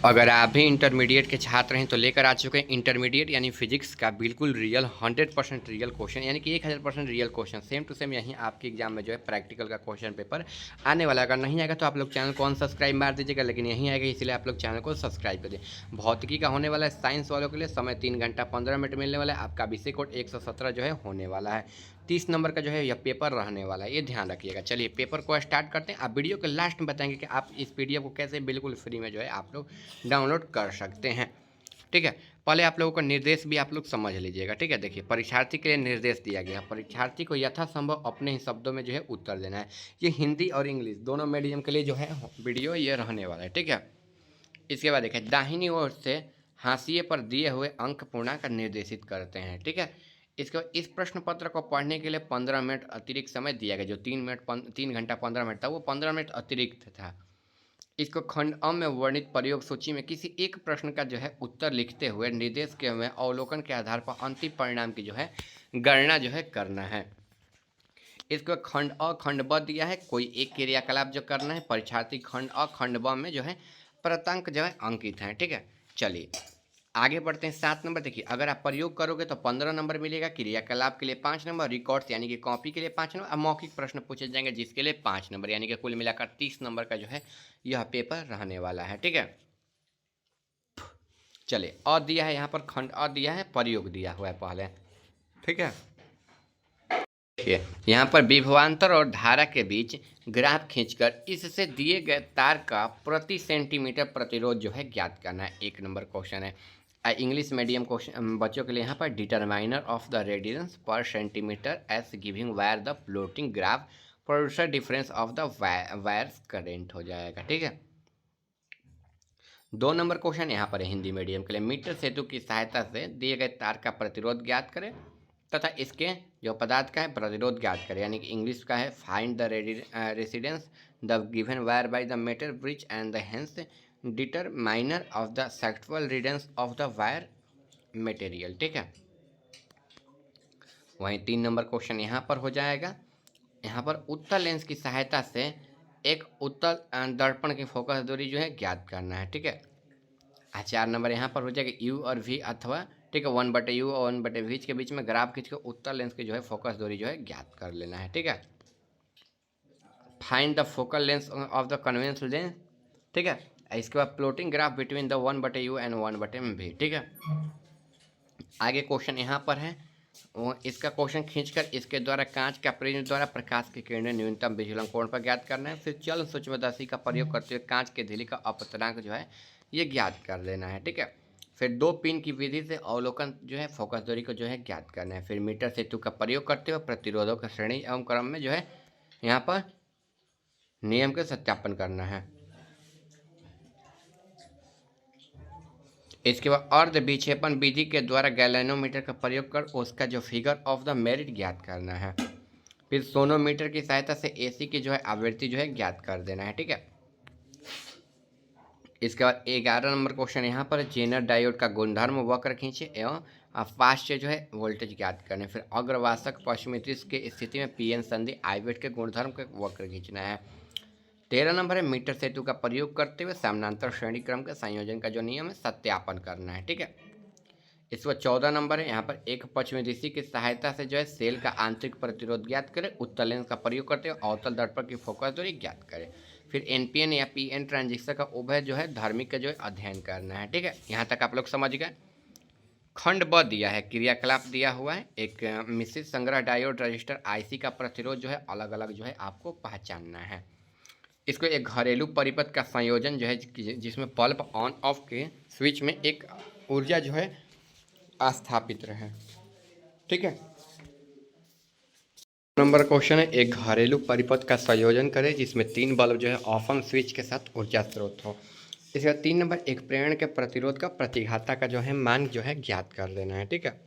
अगर आप भी इंटरमीडिएट के छात्र हैं तो लेकर आ चुके हैं इंटरमीडिएट यानी फिजिक्स का बिल्कुल रियल 100% रियल क्वेश्चन, यानी कि 1000% real question same to same यहीं आपके एग्जाम में जो है प्रैक्टिकल का क्वेश्चन पेपर आने वाला। अगर नहीं आएगा तो आप लोग चैनल को अनसब्सक्राइब मार दीजिएगा, लेकिन यहीं आएगा इसलिए आप लोग चैनल को सब्सक्राइब कर दीजिए। भौतिकी का होने वाला है साइंस वालों के लिए, समय 3 घंटा 15 मिनट मिलने वाला है। आपका विषय कोड 117 जो है होने वाला है। 30 नंबर का जो है यह पेपर रहने वाला है, ये ध्यान रखिएगा। चलिए पेपर को स्टार्ट करते हैं। आप वीडियो के लास्ट में बताएंगे कि आप इस पीडीएफ को कैसे बिल्कुल फ्री में जो है आप लोग डाउनलोड कर सकते हैं। ठीक है, पहले आप लोगों का निर्देश भी आप लोग समझ लीजिएगा। ठीक है, देखिए परीक्षार्थी के लिए निर्देश दिया गया। परीक्षार्थी को यथासंभव अपने ही शब्दों में जो है उत्तर देना है। ये हिंदी और इंग्लिश दोनों मीडियम के लिए जो है वीडियो ये रहने वाला है। ठीक है, इसके बाद देखिए दाहिनी ओर से हाशिए पर दिए हुए अंक पूर्णांक निर्देशित करते हैं। ठीक है, इसके बाद इस प्रश्न पत्र को पढ़ने के लिए 15 मिनट अतिरिक्त समय दिया गया। जो 3 घंटा 15 मिनट था वो 15 मिनट अतिरिक्त था। इसको खंड अ में वर्णित प्रयोग सूची में किसी एक प्रश्न का जो है उत्तर लिखते हुए निर्देश के हुए अवलोकन के आधार पर अंतिम परिणाम की जो है गणना जो है करना है। इसको खंड अ खंड ब दिया है, कोई एक क्रियाकलाप जो करना है। परीक्षार्थी खंड अ खंड ब में जो है प्रत्यंक जो है अंकित हैं। ठीक है, चलिए आगे बढ़ते हैं। 7 नंबर देखिए, अगर आप प्रयोग करोगे तो 15 नंबर मिलेगा, क्रियाकलाप के लिए 5 नंबर, रिकॉर्ड्स यानी कि कॉपी के लिए 5 नंबर, मौखिक प्रश्न पूछे जाएंगे जिसके लिए 5 नंबर, यानी कि कुल मिलाकर 30 नंबर का जो है यह पेपर रहने वाला है। ठीक है, चलिए अ दिया है यहाँ पर, खंड अ दिया है, प्रयोग दिया हुआ है पहले। ठीक है, देखिए यहाँ पर विभवांतर और धारा के बीच ग्राफ खींचकर इससे दिए गए तार का प्रति सेंटीमीटर प्रतिरोध जो है ज्ञात करना है। 1 नंबर क्वेश्चन है। इंग्लिश मीडियम क्वेश्चन बच्चों के लिए यहाँ पर डिटरमाइनर ऑफ द रेडियंस पर centimetre S giving wire the floating graph producer difference of the wires current हो जाएगा। ठीक है, 2 नंबर क्वेश्चन यहाँ पर है हिंदी मीडियम के लिए। मीटर सेतु की सहायता से दिए गए तार का प्रतिरोध ज्ञात करें तथा इसके जो पदार्थ का है प्रतिरोध ज्ञात करें, यानी कि इंग्लिश का है find the resistance the given wire by the metal bridge and the hence determiner of the सेक्चुअल resistance of the wire material. ठीक है, वहीं 3 नंबर क्वेश्चन यहाँ पर हो जाएगा। यहाँ पर उत्तल लेंस की सहायता से एक उत्तल दर्पण की फोकस दूरी जो है ज्ञात करना है। ठीक है, 4 नंबर यहाँ पर हो जाएगा यू और वी अथवा, ठीक है, 1/u और 1/v के बीच में ग्राफ खींच के उत्तल लेंस की जो है फोकस दूरी जो है ज्ञात कर लेना है। ठीक है, find the focal lens of the conventional lens. ठीक है, इसके बाद plotting graph between the 1/u and 1/v। ठीक है, आगे क्वेश्चन यहाँ पर है, वो इसका क्वेश्चन खींचकर इसके द्वारा कांच का प्रिज्म द्वारा प्रकाश की किरणें न्यूनतम विचलन कोण पर ज्ञात करना है। फिर चल सूक्ष्मदर्शी का प्रयोग करते हुए कांच के झिल्ली का अपतनांक जो है ये ज्ञात कर लेना है। ठीक है, फिर 2 पिन की विधि से अवलोकन जो है फोकस दूरी को जो है ज्ञात करना है। फिर मीटर सेतु का प्रयोग करते हुए प्रतिरोधों की श्रेणी एवं क्रम में जो है यहाँ पर नियम के सत्यापन करना है। इसके बाद अर्ध विक्षेपण विधि के द्वारा गैल्वेनोमीटर का प्रयोग कर उसका जो फिगर ऑफ द मेरिट ज्ञात करना है। फिर सोनोमीटर की सहायता से एसी की जो है आवृत्ति जो है ज्ञात कर देना है। ठीक है, इसके बाद 11 नंबर क्वेश्चन यहाँ पर जेनर डायोड का गुणधर्म वक्र खींचे एवं फास्ट जो है वोल्टेज ज्ञात करने। फिर अग्रवाशक पश्चिमी दृश्य की स्थिति में पीएन संधि आईवेट के गुणधर्म का वक्र खींचना है। 13 नंबर है मीटर सेतु का प्रयोग करते हुए समानांतर श्रेणी क्रम के संयोजन का जो नियम है सत्यापन करना है। ठीक है, इसके बाद 14 नंबर है यहाँ पर एक पश्चिमी दिशा की सहायता से जो है सेल का आंतरिक प्रतिरोध ज्ञात करें। उत्तल लेंस का प्रयोग करते हुए अवतल दर्पण की फोकस दूरी ज्ञात करें। फिर एनपीएन या पीएन ट्रांजिस्टर का उभय जो है धार्मिक का जो है अध्ययन करना है। ठीक है, यहाँ तक आप लोग समझ गए। खंड ब दिया है, क्रियाकलाप दिया हुआ है। एक मिश्रित संग्रह डायोड रजिस्टर आईसी का प्रतिरोध जो है अलग अलग जो है आपको पहचानना है। इसको एक घरेलू परिपथ का संयोजन जो है जिसमें बल्ब ऑन ऑफ के स्विच में एक ऊर्जा जो है स्थापित रहे। ठीक है, नंबर क्वेश्चन है एक घरेलू परिपथ का संयोजन करें जिसमें 3 बल्ब जो है ऑफ ऑन स्विच के साथ ऊर्जा स्रोत हो। इसके बाद 3 नंबर एक प्रेरण के प्रतिरोध का प्रतिघाता का जो है मान जो है ज्ञात कर देना है। ठीक है,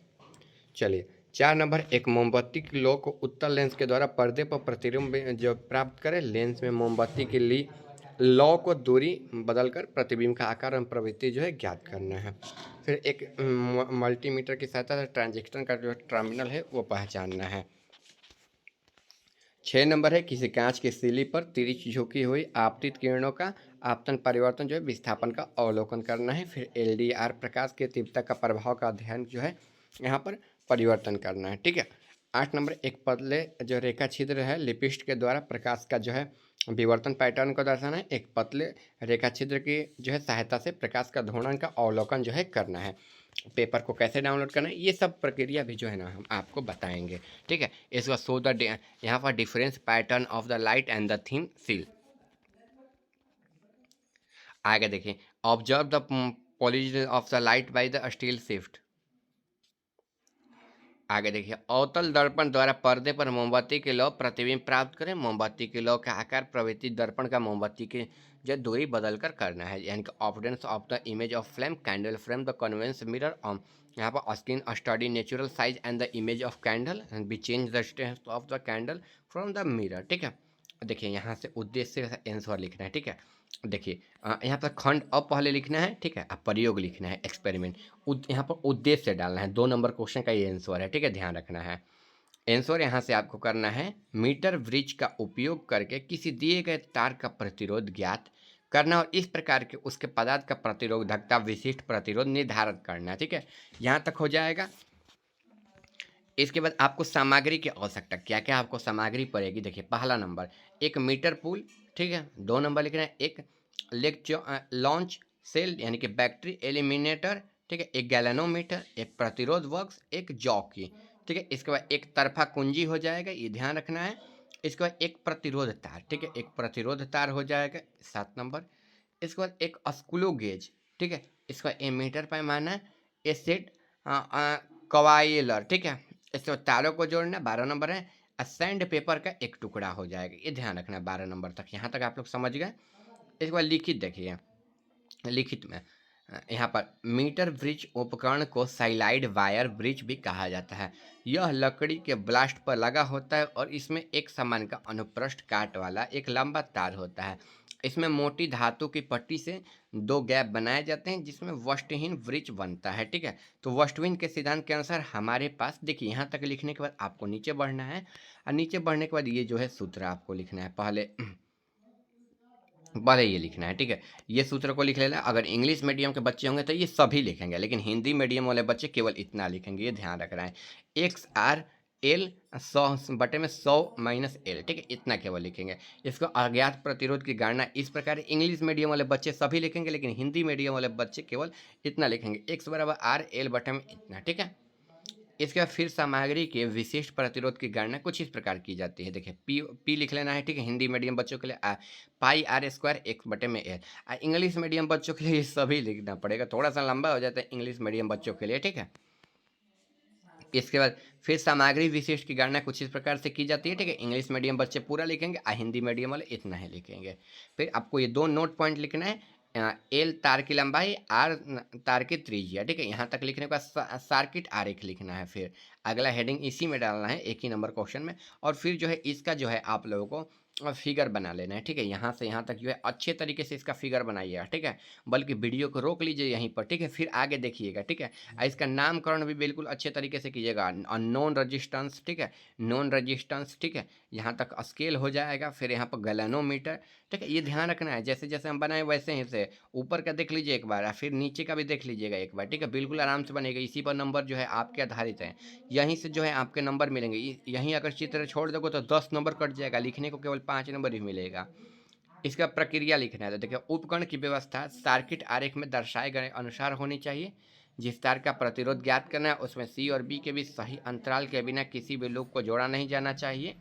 चलिए 4 नंबर एक मोमबत्ती की लौ को उत्तल लेंस के द्वारा पर्दे पर प्रतिबिंब जो प्राप्त करें। लेंस में मोमबत्ती की लौ को दूरी बदलकर प्रतिबिंब का आकार एवं प्रवृत्ति जो है ज्ञात करना है। फिर एक मल्टीमीटर की सहायता से ट्रांजिस्टर का जो टर्मिनल है वो पहचानना है। 6 नंबर है किसी कांच की सिली पर तिरछी झुकी हुई आपतित किरणों का आपतन परिवर्तन जो है विस्थापन का अवलोकन करना है। फिर एलडीआर प्रकाश की तीव्रता का प्रभाव का अध्ययन जो है यहाँ पर परिवर्तन करना है। ठीक है। 8 नंबर एक पतले जो रेखा छिद्र है लिपिस्ट के द्वारा प्रकाश का जो है विवर्तन पैटर्न को दर्शाना है। एक पतले रेखा छिद्र की जो है सहायता से प्रकाश का घूर्णन का अवलोकन जो है करना है। पेपर को कैसे डाउनलोड करना है ये सब प्रक्रिया भी जो है ना हम आपको बताएंगे। ठीक है। इसका शो द यहाँ पर difference pattern of the light and the thin seal. आगे देखिए observe the polish of the light by the steel shift. आगे देखिए अवतल दर्पण द्वारा पर्दे पर मोमबत्ती के लौ प्रतिबिंब प्राप्त करें। मोमबत्ती के लौ का आकार प्रवृत्ति दर्पण का मोमबत्ती के जो दूरी बदल कर करना है, यानी कि appearance of the image of flame candle frame the convex mirror on. यहाँ पर screen study natural size and the image of candle and be change the state of the candle from the mirror. ठीक है। देखिए यहाँ से उद्देश्य से answer लिखना है। ठीक है। देखिए यहाँ पर खंड अब पहले लिखना है। ठीक है। अब प्रयोग लिखना है एक्सपेरिमेंट। यहाँ पर उद्देश्य डालना है। 2 नंबर क्वेश्चन का ये आंसर है। ठीक है। ध्यान रखना है आंसर यहाँ से आपको करना है मीटर ब्रिज का उपयोग करके किसी दिए गए तार का प्रतिरोध ज्ञात करना और इस प्रकार के उसके पदार्थ का प्रतिरोधकता विशिष्ट प्रतिरोध निर्धारित करना। ठीक है। यहाँ तक हो जाएगा। इसके बाद आपको सामग्री की आवश्यकता क्या क्या आपको सामग्री पड़ेगी। देखिए पहला नंबर एक मीटर पुल। ठीक है। 2 नंबर लिखना है एक लॉन्च सेल यानी कि बैटरी एलिमिनेटर। ठीक है। एक गैलेनोमीटर, एक प्रतिरोध बॉक्स, एक जॉकी। ठीक है। इसके बाद एक तरफा कुंजी हो जाएगा, ये ध्यान रखना है। इसके बाद एक प्रतिरोध तार। ठीक है। एक प्रतिरोध तार हो जाएगा 7 नंबर। इसके बाद एक स्क्रू गेज। ठीक है। इसका मीटर पैमाना, ए सेट कवाइलर। ठीक है। इसके बाद तारों को जोड़ना 12 नंबर है। सैंड पेपर का एक टुकड़ा हो जाएगा, ये ध्यान रखना 12 नंबर तक। यहाँ तक आप लोग समझ गए। इसके बाद लिखित देखिए लिखित में यहाँ पर मीटर ब्रिज उपकरण को साइलाइड वायर ब्रिज भी कहा जाता है। यह लकड़ी के ब्लास्ट पर लगा होता है और इसमें एक समान का अनुप्रस्थ काट वाला एक लंबा तार होता है। इसमें मोटी धातु की पट्टी से 2 गैप बनाए जाते हैं जिसमें वस्टहीन ब्रिज बनता है। ठीक है। तो वस्टहीन के सिद्धांत के अनुसार हमारे पास देखिए यहाँ तक लिखने के बाद आपको नीचे बढ़ना है और नीचे बढ़ने के बाद ये जो है सूत्र आपको लिखना है। पहले ये लिखना है। ठीक है। ये सूत्र को लिख लेना। अगर इंग्लिश मीडियम के बच्चे होंगे तो ये सभी लिखेंगे, लेकिन हिंदी मीडियम वाले बच्चे केवल इतना लिखेंगे, ये ध्यान रखना है। एक्स आर एल 100 बटे में 100 माइनस एल। ठीक है। इतना केवल लिखेंगे। इसको अज्ञात प्रतिरोध की गणना इस प्रकार इंग्लिश मीडियम वाले बच्चे सभी लिखेंगे, लेकिन हिंदी मीडियम वाले बच्चे केवल इतना लिखेंगे, एक्स बराबर आर एल बटे में इतना। ठीक है। इसके बाद फिर सामग्री के विशिष्ट प्रतिरोध की गणना कुछ इस प्रकार की जाती है। देखिए पी लिख लेना है। ठीक है। हिंदी मीडियम बच्चों के लिए पाई आर स्क्वायर एक्स बटे में एल। इंग्लिश मीडियम बच्चों के लिए ये सभी लिखना पड़ेगा, थोड़ा सा लंबा हो जाता है इंग्लिश मीडियम बच्चों के लिए। ठीक है। इसके बाद फिर सामग्री विशिष्ट की गणना कुछ इस प्रकार से की जाती है। ठीक है। इंग्लिश मीडियम बच्चे पूरा लिखेंगे, हिंदी मीडियम वाले इतना ही लिखेंगे। फिर आपको ये 2 नोट पॉइंट लिखना है। एल तार की लंबाई, आर तार की त्रिज्या। ठीक है। यहाँ तक लिखने के बाद सर्किट आरेख लिखना है। फिर अगला हेडिंग इसी में डालना है, एक ही नंबर क्वेश्चन में। और फिर जो है इसका जो है आप लोगों को फिगर बना लेना है। ठीक है। यहाँ से यहाँ तक जो है अच्छे तरीके से इसका फिगर बनाइएगा। ठीक है। बल्कि वीडियो को रोक लीजिए यहीं पर। ठीक है। फिर आगे देखिएगा। ठीक है। इसका नामकरण भी बिल्कुल अच्छे तरीके से कीजिएगा। Unknown resistance. ठीक है। Non resistance. ठीक है। यहाँ तक स्केल हो जाएगा। फिर यहाँ पर गैलेनोमीटर। ठीक है। ये ध्यान रखना है, जैसे जैसे हम बनाए वैसे ही से ऊपर का देख लीजिए एक बार, फिर नीचे का भी देख लीजिएगा एक बार। ठीक है। बिल्कुल आराम से बनेगा। इसी पर नंबर जो है आपके आधारित है, यहीं से जो है आपके नंबर मिलेंगे। यहीं अगर चित्र छोड़ दोगे तो 10 नंबर कट जाएगा, लिखने को केवल 5 नंबर ही मिलेगा। इसका प्रक्रिया लिखना है। तो देखिए उपकरण की व्यवस्था सर्किट आरेख में दर्शाए गए अनुसार होनी चाहिए। जिस तार का प्रतिरोध ज्ञात करना है उसमें सी और बी के बीच सही अंतराल के बिना किसी भी लूप को जोड़ा नहीं जाना चाहिए।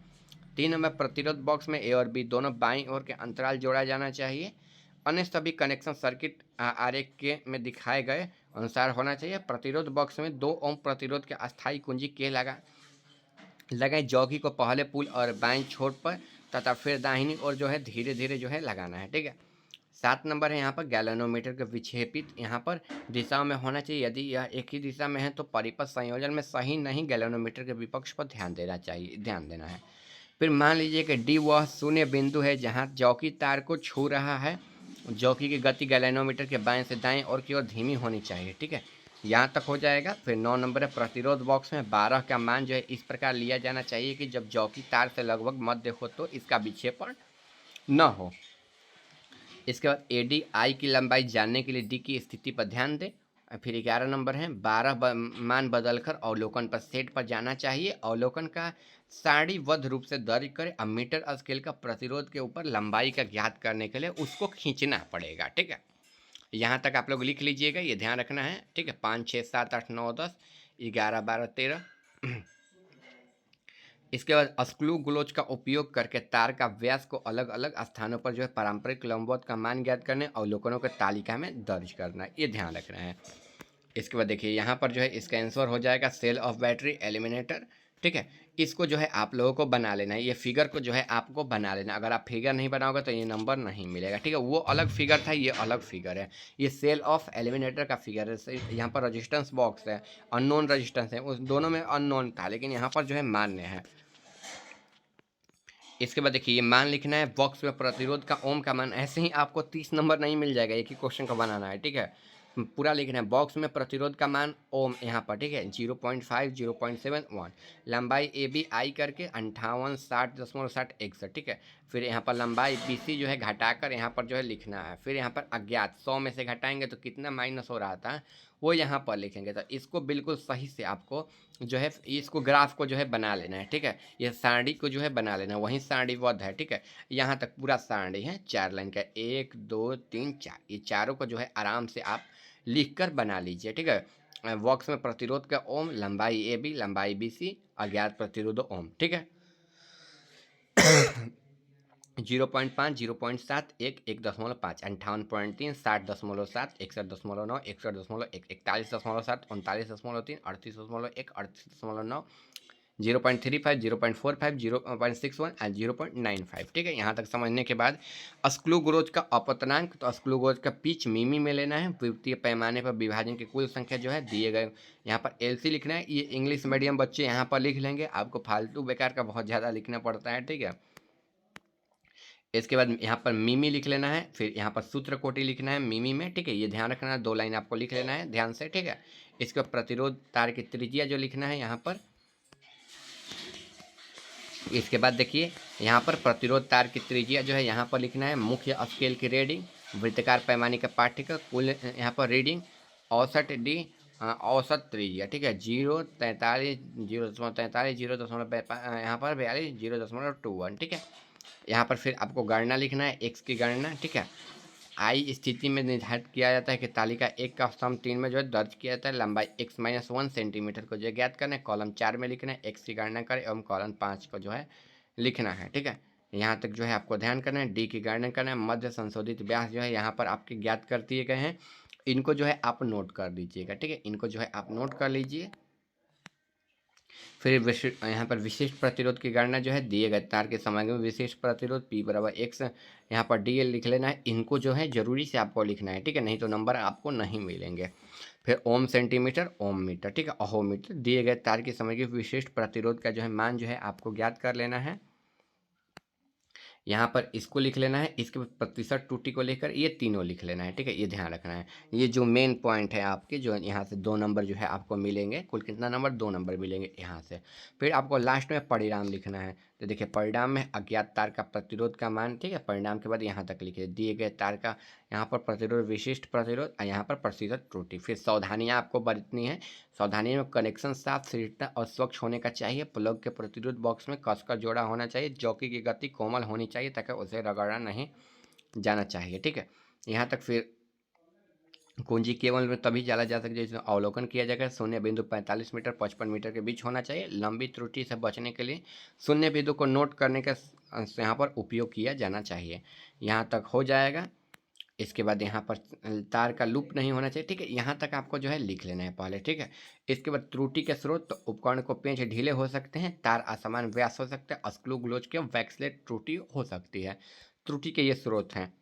3 नंबर प्रतिरोध बॉक्स में ए और बी दोनों बाईं ओर के अंतराल जोड़ा जाना चाहिए। अन्य सभी कनेक्शन सर्किट आरेख के में दिखाए गए अनुसार होना चाहिए। प्रतिरोध बॉक्स में 2 ओम प्रतिरोध के अस्थायी कुंजी के लगाए जॉकी को पहले पुल और बाईं छोर पर तथा फिर दाहिनी ओर जो है धीरे धीरे जो है लगाना है। ठीक है। 7 नंबर है यहाँ पर गैलेनोमीटर के विक्षेपित यहाँ पर दिशा में होना चाहिए। यदि यह एक ही दिशा में है तो परिपथ संयोजन में सही नहीं, गैलेनोमीटर के विपक्ष पर ध्यान देना है। फिर मान लीजिए कि डी वह शून्य बिंदु है जहाँ जॉकी तार को छू रहा है। जॉकी की गति गैलेनोमीटर के बाएं से दाएं और की ओर धीमी होनी चाहिए। ठीक है। यहाँ तक हो जाएगा। फिर 9 नंबर है प्रतिरोध बॉक्स में 12 का मान जो है इस प्रकार लिया जाना चाहिए कि जब जॉकी तार से लगभग मध्य हो तो इसका विक्षेपण न हो। इसके बाद एडी आई की लंबाई जानने के लिए डी की स्थिति पर ध्यान दें। फिर 11 नंबर है 12 मान बदलकर अवलोकन पर सेट पर जाना चाहिए। अवलोकन का सारणीबद्ध रूप से दर्ज करें। अब मीटर स्केल का प्रतिरोध के ऊपर लंबाई का ज्ञात करने के लिए उसको खींचना पड़ेगा। ठीक है, यहाँ तक आप लोग लिख लीजिएगा, ये ध्यान रखना है। ठीक है, 5 6 7 8 9 10 11 12 13। इसके बाद स्क्रू ग्लोच का उपयोग करके तार का व्यास को अलग अलग स्थानों पर जो है पारंपरिक लंबवत का मान ज्ञात करने अवलोकनों के तालिका में दर्ज करना, ये ध्यान रखना है। इसके बाद देखिए यहाँ पर जो है इसका आंसर हो जाएगा सेल ऑफ बैटरी एलिमिनेटर। ठीक है, इसको जो है आप लोगों को बना लेना है, ये फिगर को जो है आपको बना लेना। अगर आप फिगर नहीं बनाओगे तो ये नंबर नहीं मिलेगा। ठीक है, वो अलग फिगर था, ये अलग फिगर है। ये सेल ऑफ एलिमिनेटर का फिगर है। यहाँ पर रजिस्टेंस बॉक्स है, अननोन रजिस्टेंस है, उस दोनों में अननोन था, लेकिन यहाँ पर जो है मान्य है। इसके बाद देखिए ये मान लिखना है बॉक्स में प्रतिरोध का ओम का मान। ऐसे ही आपको 30 नंबर नहीं मिल जाएगा, एक ही क्वेश्चन का बनाना है। ठीक है, पूरा लिखना है बॉक्स में प्रतिरोध का मान ओम यहाँ पर। ठीक है, 0.5 0.71 लंबाई ए बी आई करके 58 60.60 61। ठीक है, फिर यहाँ पर लंबाई बी सी जो है घटाकर यहाँ पर जो है लिखना है। फिर यहाँ पर अज्ञात 100 में से घटाएंगे तो कितना माइनस हो रहा था वो यहाँ पर लिखेंगे। तो इसको बिल्कुल सही से आपको जो है इसको ग्राफ को जो है बना लेना है। ठीक है, ये सारणी को जो है बना लेना, वहीं सारणीबद्ध है। ठीक है, यहाँ तक पूरा सारणी है 4 लाइन का, 1 2 3 4, ये चारों को जो है आराम से आप लिख कर बना लीजिए। ठीक है, बॉक्स में प्रतिरोध का ओम, लंबाई ए बी, लंबाई बी सी, अज्ञात प्रतिरोध ओम। ठीक है, 0.5 0.7 1 1.5 58.3 60.7 61.9 61.1 41.7 39.3 38.1 38.9 0.35 0.45 0.61 एंड 0.95। ठीक है, यहाँ तक समझने के बाद स्क्रू ग्रोज का अपतनांक, तो स्क्रू ग्रोज का पिच मिमी में लेना है। वित्तीय पैमाने पर विभाजन की कुल संख्या जो है दिए गए, यहाँ पर एलसी लिखना है। ये इंग्लिश मीडियम बच्चे यहाँ पर लिख लेंगे, आपको फालतू बेकार का बहुत ज़्यादा लिखना पड़ता है। ठीक है, इसके बाद यहाँ पर मिमी लिख लेना है। फिर यहाँ पर सूत्र कोटि लिखना है मिमी में। ठीक है, ये ध्यान रखना है, 2 लाइन आपको लिख लेना है ध्यान से। ठीक है, इसके बाद प्रतिरोध तार की त्रिज्या जो लिखना है यहाँ पर। इसके बाद देखिए यहाँ पर प्रतिरोध तार की त्रिज्या जो है यहाँ पर लिखना है। मुख्य स्केल की रीडिंग, वृत्ताकार पैमाने का पाठ्य का कुल यहाँ पर रीडिंग, औसत डी औसत त्रिज्या। ठीक है, 0.43 0.43 0.43 यहाँ पर 42 0.21। ठीक है, यहाँ पर फिर आपको गणना लिखना है एक्स की गणना। ठीक है, आई स्थिति में निर्धारित किया जाता है कि तालिका 1 का स्तंभ 3 में जो है दर्ज किया जाता है। लंबाई x-1 सेंटीमीटर को जो है ज्ञात करना है। कॉलम 4 में लिखना है एक्स की गणना करें एवं कॉलम 5 को जो है लिखना है। ठीक है, यहाँ तक जो है आपको ध्यान करना है। डी की गणना करना है। मध्य संशोधित व्यास जो है यहाँ पर आपके ज्ञात कर दिए गए हैं, इनको जो है आप नोट कर लीजिएगा। ठीक है, इनको जो है आप नोट कर लीजिए। फिर यहाँ पर विशिष्ट प्रतिरोध की गणना जो है दिए गए तार के समागम में विशिष्ट प्रतिरोध P बराबर x यहाँ पर DL लिख लेना है। इनको जो है जरूरी से आपको लिखना है। ठीक है, नहीं तो नंबर आपको नहीं मिलेंगे। फिर ओम सेंटीमीटर, ओम मीटर, ठीक है, अहो मीटर, दिए गए तार के समय के विशिष्ट प्रतिरोध का जो है मान जो है आपको ज्ञात कर लेना है। यहाँ पर इसको लिख लेना है। इसके बाद प्रतिशत त्रुटि को लेकर ये तीनों लिख लेना है। ठीक है, ये ध्यान रखना है। ये जो मेन पॉइंट है आपके, जो यहाँ से 2 नंबर जो है आपको मिलेंगे। कुल कितना नंबर? 2 नंबर मिलेंगे यहाँ से। फिर आपको लास्ट में परिणाम लिखना है। तो देखिए परिणाम में अज्ञात तार का प्रतिरोध का मान। ठीक है, परिणाम के बाद यहाँ तक लिखिए दिए गए तार का यहाँ पर प्रतिरोध, विशिष्ट प्रतिरोध और यहाँ पर प्रतिशत त्रुटि। फिर सावधानियाँ आपको बरतनी है। सावधानी में कनेक्शन साफ, सटीकता और स्वच्छ होने का चाहिए। प्लग के प्रतिरोध बॉक्स में कसकर जोड़ा होना चाहिए। जॉकी की गति कोमल होनी चाहिए ताकि उसे रगड़ा नहीं जाना चाहिए। ठीक है, यहाँ तक। फिर कुंजी केवल में तभी डाला जा सकता है जिसमें अवलोकन किया जाएगा। 0.45 मीटर 55 मीटर के बीच होना चाहिए। लंबी त्रुटि से बचने के लिए 0 को नोट करने का यहाँ पर उपयोग किया जाना चाहिए। यहाँ तक हो जाएगा। इसके बाद यहाँ पर तार का लूप नहीं होना चाहिए। ठीक है, यहाँ तक आपको जो है लिख लेना है पहले। ठीक है, इसके बाद त्रुटि के स्रोत, तो उपकरण को पेंच ढीले हो सकते हैं, तार असमान व्यास हो सकते हैं, स्क्रू ग्लोच के वैक्सलेट त्रुटि हो सकती है। त्रुटि के ये स्रोत हैं।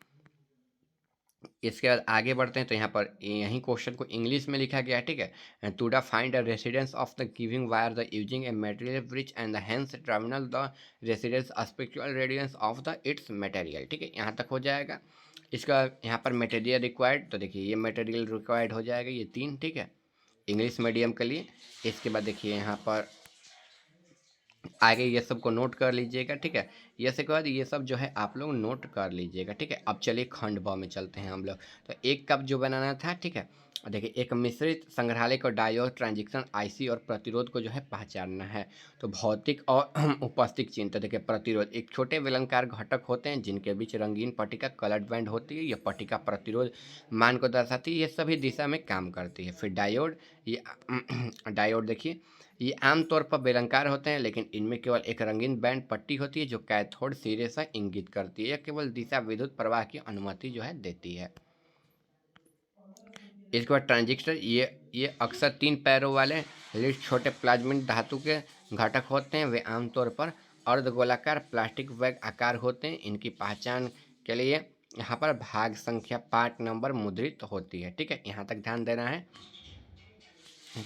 इसके बाद आगे बढ़ते हैं तो यहाँ पर यही क्वेश्चन को इंग्लिश में लिखा गया है। ठीक है, to the find the residence of the giving wire the using a material bridge and the hence terminal the residence spectral radiance of the its material. ठीक है, यहाँ तक हो जाएगा। इसका यहाँ पर मटेरियल रिक्वायर्ड, तो देखिए ये मटेरियल रिक्वायर्ड हो जाएगा, ये 3। ठीक है, इंग्लिश मीडियम के लिए। इसके बाद देखिए यहाँ पर आगे ये सब को नोट कर लीजिएगा, ठीक है। ये से के बाद ये सब जो है आप लोग नोट कर लीजिएगा, ठीक है। अब चलिए खंड ब में चलते हैं हम लोग। तो एक कप जो बनाना था, ठीक है। देखिए एक मिश्रित संग्रहालय को डायोड ट्रांजिशन आईसी और प्रतिरोध को जो है पहचानना है। तो भौतिक और उपस्थित चिन्ह, तो देखिए प्रतिरोध एक छोटे बेलनाकार घटक होते हैं जिनके बीच रंगीन पट्टिका कलर्ड बैंड होती है। यह पट्टिका प्रतिरोध मान को दर्शाती है। ये सभी दिशा में काम करती है। फिर डायोड, ये डायोड देखिए ये आमतौर पर बेलनाकार होते हैं, लेकिन इनमें केवल एक रंगीन बैंड पट्टी होती है जो कैथोड सिरे से इंगित करती है। यह केवल दिशा विद्युत प्रवाह की अनुमति जो है देती है। इसके बाद ट्रांजिस्टर, ये अक्सर 3 पैरों वाले लीड छोटे प्लाज्मिक धातु के घटक होते हैं। वे आमतौर पर अर्धगोलाकार प्लास्टिक बैग आकार होते हैं। इनकी पहचान के लिए यहाँ पर भाग संख्या पार्ट नंबर मुद्रित होती है, ठीक है। यहाँ तक ध्यान देना है,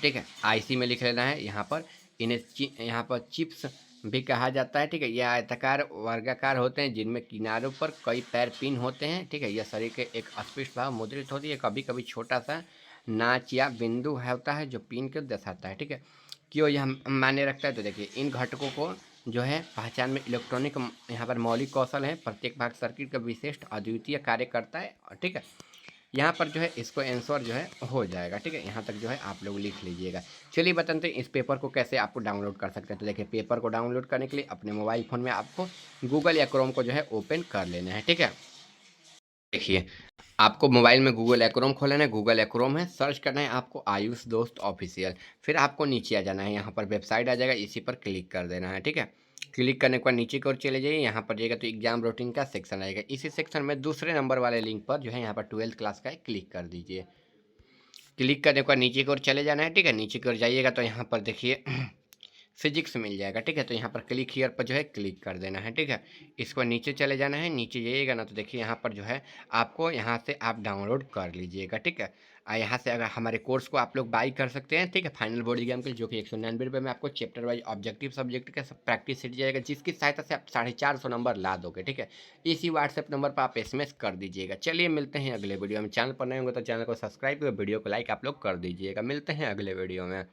ठीक है। आईसी में लिख लेना है। यहाँ पर इन्हें यहाँ पर चिप्स भी कहा जाता है, ठीक है। यह आयताकार वर्गाकार होते हैं जिनमें किनारों पर कई पैर पिन होते हैं, ठीक है। यह शरीर के एक अस्पष्ट भाग मुद्रित होती है। कभी कभी छोटा सा नाच या बिंदु होता है जो पिन को दर्शाता है, ठीक है। क्यों यह मायने रखता है, तो देखिए इन घटकों को जो है पहचान में इलेक्ट्रॉनिक यहाँ पर मौलिक कौशल है। प्रत्येक भाग सर्किट का विशिष्ट अद्वितीय कार्य करता है, ठीक है। यहाँ पर जो है इसको आंसर जो है हो जाएगा, ठीक है। यहाँ तक जो है आप लोग लिख लीजिएगा। चलिए बताते हैं इस पेपर को कैसे आपको डाउनलोड कर सकते हैं। तो देखिए पेपर को डाउनलोड करने के लिए अपने मोबाइल फ़ोन में आपको गूगल या क्रोम को जो है ओपन कर लेना है, ठीक है। देखिए आपको मोबाइल में गूगल या क्रोम खोलना है। गूगल या क्रोम है, सर्च करना है आपको आयुष दोस्त ऑफिशियल। फिर आपको नीचे आ जाना है, यहाँ पर वेबसाइट आ जाएगा, इसी पर क्लिक कर देना है, ठीक है। क्लिक करने के बाद नीचे की ओर चले जाइए। यहाँ पर जाइएगा तो एग्जाम रूटीन का सेक्शन आएगा। इसी सेक्शन में दूसरे नंबर वाले लिंक पर जो है यहाँ पर 12th क्लास का है, क्लिक कर दीजिए। क्लिक करने के बाद नीचे की ओर चले जाना है, ठीक है। नीचे की ओर जाइएगा तो यहाँ पर देखिए फिजिक्स मिल जाएगा, ठीक है। तो यहाँ पर क्लिक हियर पर जो है क्लिक कर देना है, ठीक है। इसको नीचे चले जाना है। नीचे जाइएगा ना तो देखिए यहाँ पर जो है आपको यहाँ से आप डाउनलोड कर लीजिएगा, ठीक है। यहाँ से अगर हमारे कोर्स को आप लोग बाई कर सकते हैं, ठीक है। फाइनल बोर्ड एग्जाम के लिए जो कि 199 रुपये में आपको चैप्टर वाइज ऑब्जेक्टिव सब्जेक्ट का सब प्रैक्टिस सीट जाएगा, जिसकी सहायता से आप 450 नंबर ला दोगे, ठीक है। इसी व्हाट्सएप नंबर पर आप SMS कर दीजिएगा। चलिए मिलते हैं अगले वीडियो में। चैनल पर नए होंगे तो चैनल को सब्सक्राइब और वीडियो को लाइक आप लोग कर दीजिएगा। मिलते हैं अगले वीडियो में।